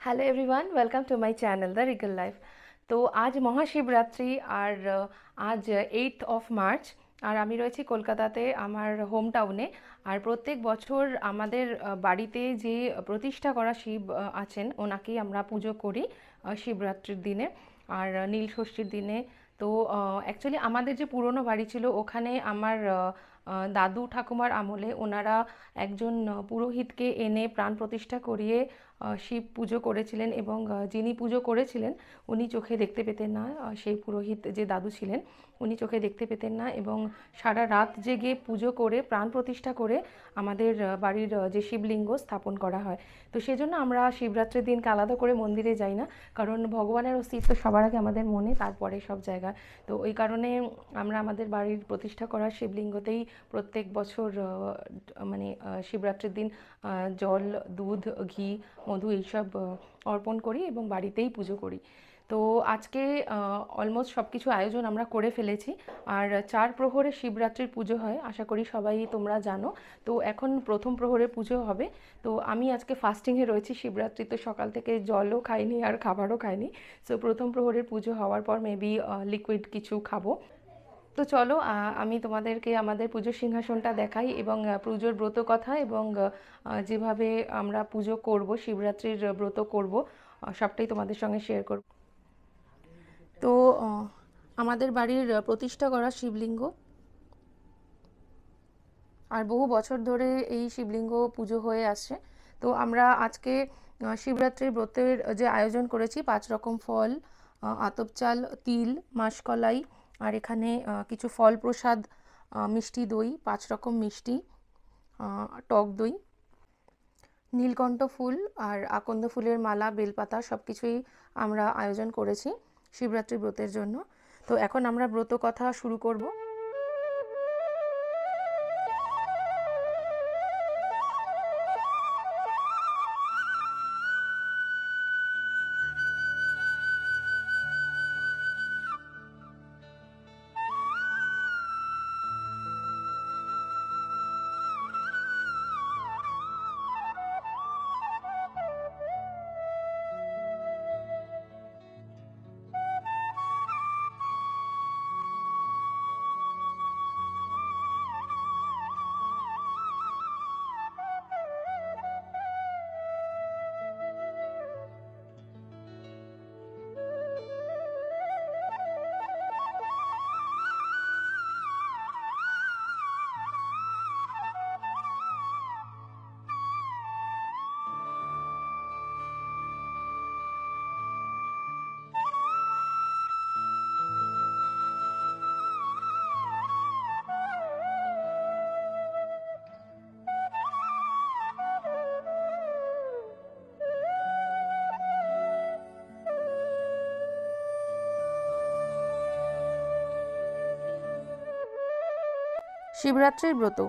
Hello everyone, welcome to my channel the regal life. তো আজ মহাশিবরাত্রি আর আজ 8 মার্চ, আর আমি রয়েছি কলকাতাতে আমার হোম টাউনে। আর প্রত্যেক বছর আমাদের বাড়িতে যে প্রতিষ্ঠা করা শিব আছেন ওনাকেই আমরা পুজো করি শিবরাত্রির দিনে আর নীল ষষ্ঠীর দিনে। তো অ্যাকচুয়ালি আমাদের যে পুরনো বাড়ি ছিল ওখানে আমার দাদু ঠাকুমার আমলে ওনারা একজন পুরোহিতকে এনে প্রাণ প্রতিষ্ঠা করিয়ে শিব পুজো করেছিলেন, এবং যিনি পুজো করেছিলেন উনি চোখে দেখতে পেতেন না। সেই পুরোহিত যে দাদু ছিলেন উনি চোখে দেখতে পেতেন না, এবং সারা রাত জেগে পুজো করে প্রাণ প্রতিষ্ঠা করে আমাদের বাড়ির যে শিবলিঙ্গ স্থাপন করা হয়। তো সেজন্য আমরা শিবরাত্রির দিনকে আলাদা করে মন্দিরে যাই না, কারণ ভগবানের অস্তিত্ব সবার আগে আমাদের মনে, তারপরে সব জায়গায়। তো ওই কারণে আমরা আমাদের বাড়ির প্রতিষ্ঠা করা শিবলিঙ্গতেই প্রত্যেক বছর মানে শিবরাত্রির দিন জল, দুধ, ঘি, মধু এইসব অর্পণ করি এবং বাড়িতেই পুজো করি। তো আজকে অলমোস্ট সব কিছু আয়োজন আমরা করে ফেলেছি। আর 4 প্রহরে শিবরাত্রির পুজো হয়, আশা করি সবাই তোমরা জানো। তো এখন প্রথম প্রহরে পুজো হবে। তো আমি আজকে ফাস্টিংয়ে রয়েছি শিবরাত্রি, তো সকাল থেকে জলও খাইনি আর খাবারও খাইনি। সো প্রথম প্রহরের পুজো হওয়ার পর মেবি লিকুইড কিছু খাবো। তো চলো আমি তোমাদেরকে আমাদের পুজোর সিংহাসনটা দেখাই, এবং পুজোর ব্রত কথা, এবং যেভাবে আমরা পুজো করব, শিবরাত্রির ব্রত করব, সবটাই তোমাদের সঙ্গে শেয়ার করব। তো আমাদের বাড়ির প্রতিষ্ঠা করা শিবলিঙ্গ, আর বহু বছর ধরে এই শিবলিঙ্গ পুজো হয়ে আসছে। তো আমরা আজকে শিবরাত্রির ব্রতের যে আয়োজন করেছি, 5 রকম ফল, আতপ চাল, তিল, মাসকলাই, আর এখানে কিছু ফল প্রসাদ, মিষ্টি দই, 5 রকম মিষ্টি, টক দই, নীলকণ্ঠ ফুল আর আকন্দ ফুলের মালা, বেলপাতা, সব কিছুই আমরা আয়োজন করেছি শিবরাত্রি ব্রতের জন্য। তো এখন আমরা ব্রত কথা শুরু করব। শিবরাত্রির ব্রত।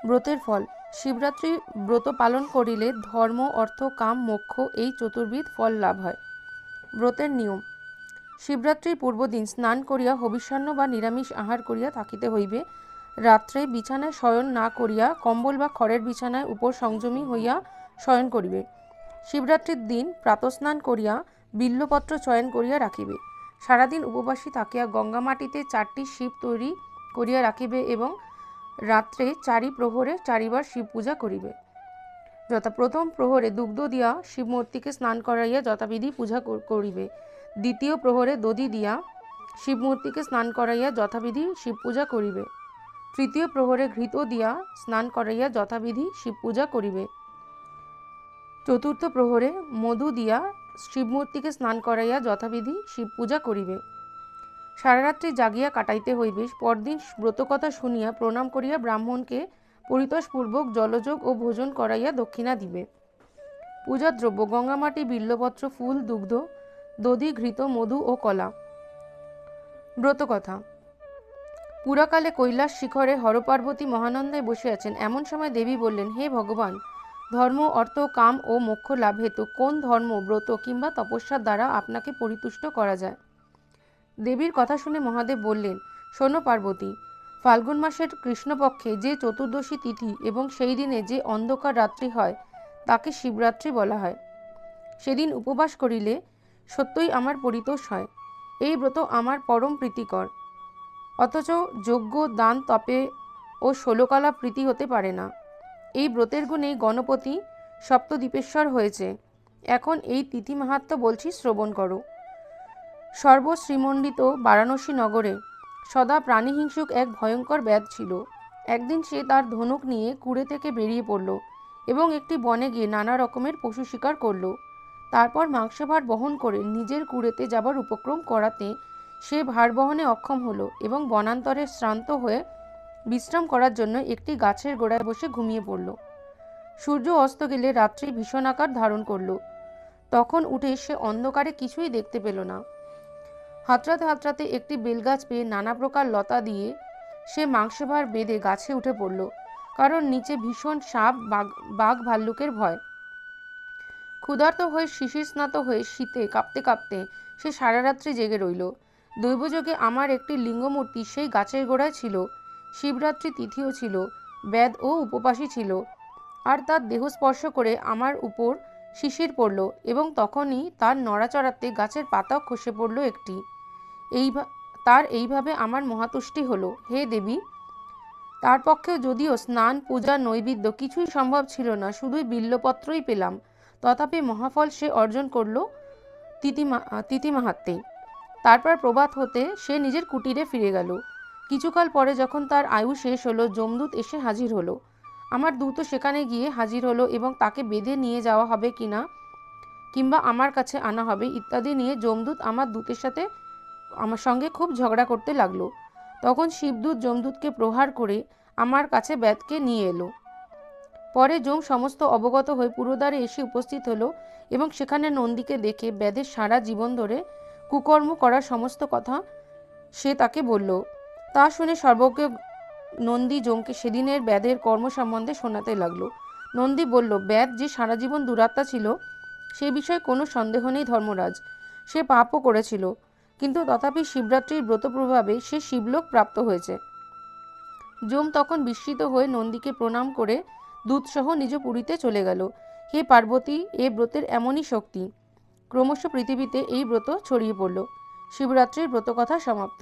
ব্রতের ফল। শিবরাত্রি ব্রত পালন করিলে ধর্ম, অর্থ, কাম, মোক্ষ এই চতুর্বিধ ফল লাভ হয়। ব্রতের নিয়ম। শিবরাত্রির পূর্বদিন স্নান করিয়া হবিষ্যান্ন বা নিরামিষ আহার করিয়া থাকিতে হইবে। রাত্রে বিছানায় শয়ন না করিয়া কম্বল বা খড়ের বিছানায় উপর সংযমী হইয়া শয়ন করিবে। শিবরাত্রির দিন প্রাতঃস্নান করিয়া বিল্বপত্র চয়ন করিয়া রাখিবে। সারাদিন উপবাসী থাকিয়া গঙ্গা মাটিতে 4টি শিব তৈরি করিয়া রাখিবে, এবং রাত্রে 4 প্রহরে 4বার শিব পূজা করিবে। প্রথম প্রহরে দুগ্ধ দিয়া শিবমূর্তিকে স্নান করাইয়া যথাবিধি পূজা করিবে। দ্বিতীয় প্রহরে দধি দিয়া শিবমূর্তিকে স্নান করাইয়া যথাবিধি শিব পূজা করিবে। তৃতীয় প্রহরে ঘৃত দিয়া স্নান করাইয়া যথাবিধি শিব পূজা করিবে। চতুর্থ প্রহরে মধু দিয়া শিবমূর্তিকে স্নান করাইয়া যথাবিধি শিব পূজা করিবে। সারারাত্রি জাগিয়া কাটাইতে হইবে। পরদিন ব্রতকথা শুনিয়া প্রণাম করিয়া ব্রাহ্মণকে পরিতোষপূর্বক জলযোগ ও ভোজন করাইয়া দক্ষিণা দিবে। পূজার দ্রব্য: গঙ্গামাটি, বিল্বপত্র, ফুল, দুগ্ধ, দধি, ঘৃত, মধু ও কলা। ব্রতকথা। পুরাকালে কৈলাস শিখরে হরপার্বতী মহানন্দায় বসে আছেন। এমন সময় দেবী বললেন, হে ভগবান, ধর্ম, অর্থ, কাম ও মোক্ষ লাভ হেতু কোন ধর্ম, ব্রত কিংবা তপস্যার দ্বারা আপনাকে পরিতুষ্ট করা যায়? দেবীর কথা শুনে মহাদেব বললেন, শোনো পার্বতী, ফাল্গুন মাসের কৃষ্ণপক্ষে যে চতুর্দশী তিথি এবং সেই দিনে যে অন্ধকার রাত্রি হয় তাকে শিবরাত্রি বলা হয়। সেদিন উপবাস করিলে সত্যই আমার পরিতোষ হয়। এই ব্রত আমার পরম প্রীতিকর। অথচ যজ্ঞ, দান, তপে ও ষোলকলা প্রীতি হতে পারে না। এই ব্রতের গুণেই গণপতি সপ্তদ্বীপেশ্বর হয়েছে। এখন এই তিথি মাহাত্ম্য বলছি, শ্রবণ করো। সর্বশ্রীমণ্ডিত বারাণসী নগরে সদা প্রাণীহিংসুক এক ভয়ঙ্কর ব্যাধ ছিল। একদিন সে তার ধনুক নিয়ে কুড়ে থেকে বেরিয়ে পড়ল এবং একটি বনে গিয়ে নানা রকমের পশু শিকার করল। তারপর মাংসভার বহন করে নিজের কুড়েতে যাবার উপক্রম করাতে সে ভার বহনে অক্ষম হলো এবং বনান্তরে শ্রান্ত হয়ে বিশ্রাম করার জন্য একটি গাছের গোড়ায় বসে ঘুমিয়ে পড়ল। সূর্য অস্ত গেলে রাত্রি ভীষণ আকার ধারণ করল। তখন উঠে সে অন্ধকারে কিছুই দেখতে পেল না। হাতড়াতে হাতড়াতে একটি বেলগাছ পেয়ে নানা প্রকার লতা দিয়ে সে মাংসভার বেঁধে গাছে উঠে পড়ল, কারণ নিচে ভীষণ সাপ, বাঘ ভাল্লুকের ভয়। ক্ষুধার্ত হয়ে শিশির স্নাত হয়ে শীতে কাঁপতে কাঁপতে সে সারা রাত্রি জেগে রইল। দৈবযোগে আমার একটি লিঙ্গমূর্তি সেই গাছের গোড়ায় ছিল। শিবরাত্রি তিথিও ছিল, বেদ ও উপবাসী ছিল, আর তার দেহ স্পর্শ করে আমার উপর শিশির পড়ল এবং তখনই তার নড়াচড়াতে গাছের পাতাও খসে পড়ল একটি। তার এইভাবে আমার মহাতুষ্টি হলো। হে দেবী, তার পক্ষে যদিও স্নান, পূজা, নৈবেদ্য কিছুই সম্ভব ছিল না, শুধুই বিল্লপত্রই পেলাম, তথাপি মহাফল সে অর্জন করল তিথি মাহাত্ম্যে। তারপর প্রভাত হতে সে নিজের কুটিরে ফিরে গেল। কিছুকাল পরে যখন তার আয়ু শেষ হলো, যমদূত এসে হাজির হলো। আমার দূতও সেখানে গিয়ে হাজির হলো এবং তাকে বেঁধে নিয়ে যাওয়া হবে কিনা কিংবা আমার কাছে আনা হবে ইত্যাদি নিয়ে যমদূত আমার সঙ্গে খুব ঝগড়া করতে লাগলো। তখন শিবদূত যমদূতকে প্রহার করে আমার কাছে বেদকে নিয়ে এলো। পরে যম সমস্ত অবগত হয়ে পুরোদ্বারে এসে উপস্থিত হলো এবং সেখানে নন্দীকে দেখে বেদের সারা জীবন ধরে কুকর্ম করার সমস্ত কথা সে তাকে বলল। তা শুনে সর্বজ্ঞ নন্দী যমকে সেদিনের বেদের কর্ম সম্বন্ধে শোনাতে লাগলো। নন্দী বলল, বেদ যে সারা জীবন দুরাত্মা ছিল সে বিষয়ে কোনো সন্দেহ নেই ধর্মরাজ। সে পাপও করেছিল, কিন্তু তথাপি শিবরাত্রির ব্রত প্রভাবে সে শিবলোক প্রাপ্ত হয়েছে। যম তখন বিস্মিত হয়ে নন্দীকে প্রণাম করে দূতসহ নিজ পুরীতে চলে গেল। হে পার্বতী, এ ব্রতের এমনই শক্তি। ক্রমশ পৃথিবীতে এই ব্রত ছড়িয়ে পড়ল। শিবরাত্রির ব্রতকথা সমাপ্ত।